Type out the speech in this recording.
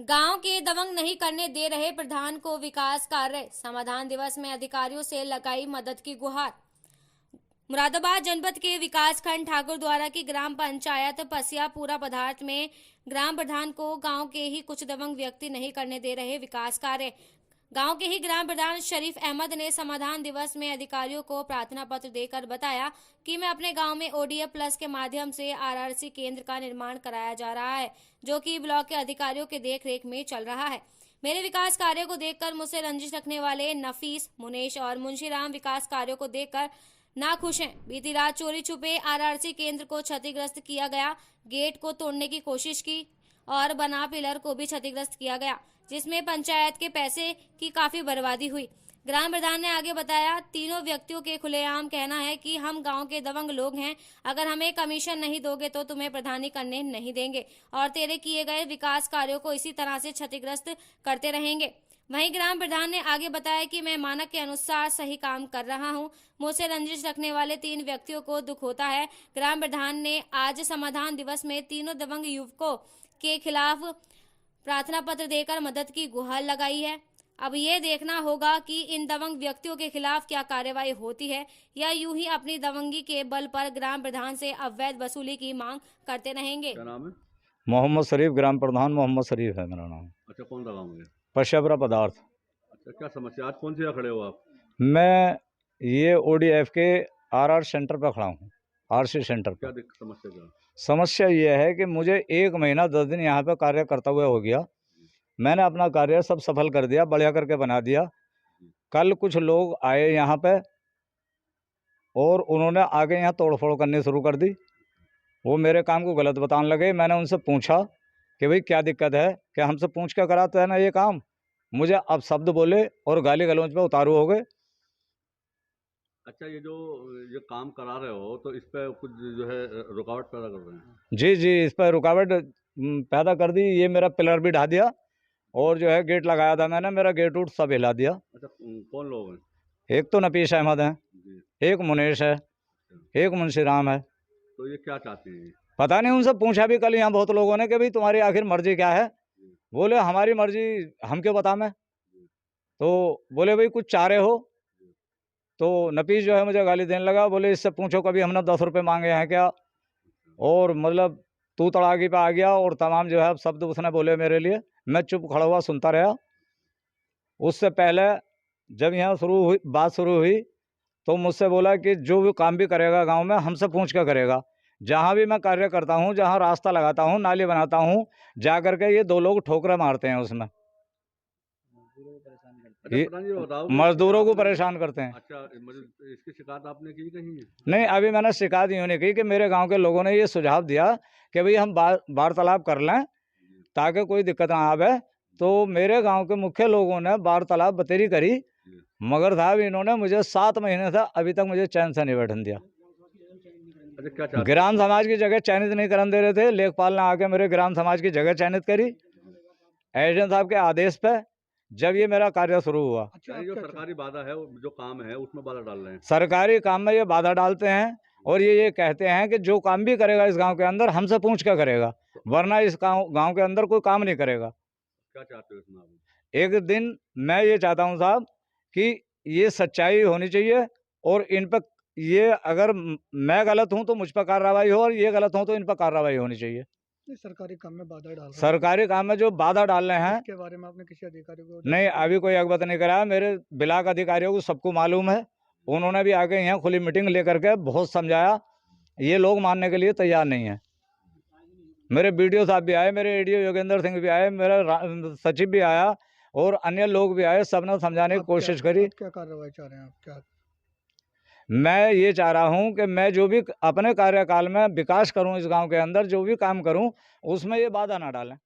गांव के दबंग नहीं करने दे रहे प्रधान को विकास कार्य। समाधान दिवस में अधिकारियों से लगाई मदद की गुहार। मुरादाबाद जनपद के विकास खंड ठाकुर द्वारा की ग्राम पंचायत पसियापुरा पदार्थ में ग्राम प्रधान को गांव के ही कुछ दबंग व्यक्ति नहीं करने दे रहे विकास कार्य। गांव के ही ग्राम प्रधान शरीफ अहमद ने समाधान दिवस में अधिकारियों को प्रार्थना पत्र देकर बताया कि मैं अपने गांव में ओडीएफ प्लस के माध्यम से आरआरसी केंद्र का निर्माण कराया जा रहा है, जो कि ब्लॉक के अधिकारियों के देखरेख में चल रहा है। मेरे विकास कार्यों को देखकर मुझसे रंजिश रखने वाले नफीस, मुनेश और मुंशीराम विकास कार्यों को देखकर ना खुश हैं। बीती रात चोरी छुपे आरआरसी केंद्र को क्षतिग्रस्त किया गया, गेट को तोड़ने की कोशिश की और बना पिलर को भी क्षतिग्रस्त किया गया, जिसमें पंचायत के पैसे की काफी बर्बादी हुई। ग्राम प्रधान ने आगे बताया, तीनों व्यक्तियों के खुलेआम कहना है कि हम गांव के दबंग लोग हैं, अगर हमें कमीशन नहीं दोगे तो तुम्हें प्रधानी करने नहीं देंगे और तेरे किए गए विकास कार्यों को इसी तरह से क्षतिग्रस्त करते रहेंगे। वहीं ग्राम प्रधान ने आगे बताया कि मैं मानक के अनुसार सही काम कर रहा हूं, मुझसे रंजिश रखने वाले 3 व्यक्तियों को दुख होता है। ग्राम प्रधान ने आज समाधान दिवस में तीनों दबंग युवकों के खिलाफ प्रार्थना पत्र देकर मदद की गुहार लगाई है। अब ये देखना होगा कि इन दबंग व्यक्तियों के खिलाफ क्या कार्रवाई होती है या यूं ही अपनी दबंगी के बल पर ग्राम प्रधान से अवैध वसूली की मांग करते रहेंगे। क्या नाम है? मोहम्मद शरीफ, ग्राम प्रधान मोहम्मद शरीफ है मेरा नाम। अच्छा, कौन सा गाँव है? पशेबरा पदार्थ। अच्छा, क्या समस्या? आज कौन सी जगह खड़े हो आप? मैं ये ओडीएफ के आरआर सेंटर पर खड़ा हूँ, आरसी सेंटर क्या पर। समस्या क्या? समस्या ये है कि मुझे 1 महीना 10 दिन यहाँ पे कार्य करता हुआ हो गया। मैंने अपना कार्य सब सफल कर दिया, बढ़िया करके बना दिया। कल कुछ लोग आए यहाँ पे और उन्होंने आगे यहाँ तोड़फोड़ करनी शुरू कर दी। वो मेरे काम को गलत बताने लगे। मैंने उनसे पूछा कि भाई क्या दिक्कत है, कि हमसे पूछ के कराते हैं ना ये काम। मुझे अब शब्द बोले और गाली गलौज पे उतारू हो गए। अच्छा, ये काम करा रहे हो तो इस पे कुछ जो है रुकावट पैदा कर रहे हैं? जी जी, इस पर रुकावट पैदा कर दी। ये मेरा पिलर भी ढा दिया और जो है गेट लगाया था मैंने, मेरा गेट उठ सब हिला दिया। अच्छा, कौन लोग हैं? एक तो नफीस अहमद है, एक मुनेश है, एक मुंशीराम है। तो ये क्या चाहते हैं? पता नहीं, उनसे पूछा भी कल यहाँ बहुत लोगों ने कि भाई तुम्हारी आखिर मर्जी क्या है। बोले हमारी मर्जी हम क्यों बता मैं। तो बोले भाई कुछ चाह रहे हो। तो नफीस जो है मुझे गाली देने लगा, बोले इससे पूछो कभी हमने 10 रुपये मांगे हैं क्या। और मतलब तू तड़ागी पे आ गया और तमाम जो है शब्द उसने बोले मेरे लिए। मैं चुप खड़ा हुआ सुनता रहा। उससे पहले जब यहाँ बात शुरू हुई तो मुझसे बोला कि जो भी काम भी करेगा गांव में हमसे पूछ कर करेगा। जहाँ भी मैं कार्य करता हूँ, जहाँ रास्ता लगाता हूँ, नाली बनाता हूँ, जा करके ये 2 लोग ठोकरे मारते हैं उसमें। मजदूरों को परेशान करते हैं। अच्छा, इसकी शिकायत आपने की कहीं? नहीं, अभी मैंने शिकायत यूँ नहीं की कि मेरे गांव के लोगों ने ये सुझाव दिया कि भाई हम वार्तालाप कर लें ताकि कोई दिक्कत ना आवे। तो मेरे गांव के मुख्य लोगों ने वार्तालाप बतेरी करी, मगर साहब इन्होंने मुझे 7 महीने से अभी तक मुझे चैन से नहीं बैठने दिया। अच्छा, क्या चाहते? ग्राम समाज की जगह चयनित नहीं करने दे रहे थे। लेखपाल ने आके मेरे ग्राम समाज की जगह चयनित करी एसडीएम साहब के आदेश पे, जब ये मेरा कार्य शुरू हुआ। अच्छा, जो सरकारी बाधा है, जो काम है उसमें बाधा डाल रहे हैं? सरकारी काम में ये बाधा डालते हैं और ये कहते हैं कि जो काम भी करेगा इस गांव के अंदर हमसे पूछ कर करेगा, वरना इस गांव के अंदर कोई काम नहीं करेगा। क्या चाहते हो इसमें आप? एक दिन मैं ये चाहता हूं साहब कि ये सच्चाई होनी चाहिए और इन पर ये अगर मैं गलत हूं तो मुझ पर कार्रवाई हो और ये गलत हो तो इन पर कार्रवाई होनी चाहिए। सरकारी काम में बाधा डाल रहे हैं। सरकारी काम में जो बाधा डाल रहे हैं इसके बारे में आपने किसी अधिकारी को? नहीं, अभी कोई अवगत नहीं कराया। मेरे ब्लॉक अधिकारियों को सबको मालूम है। उन्होंने भी आके यहाँ खुली मीटिंग लेकर के बहुत समझाया। ये लोग मानने के लिए तैयार नहीं है। मेरे बीडीओ साहब भी आए, मेरे एडीओ योगेंद्र सिंह भी आए, मेरा सचिव भी आया और अन्य लोग भी आए। सबने समझाने की कोशिश करी। क्या कार्रवाई चाह रहे हैं आप? क्या मैं ये चाह रहा हूँ कि मैं जो भी अपने कार्यकाल में विकास करूँ इस गांव के अंदर, जो भी काम करूँ उसमें ये बाधा ना डालें।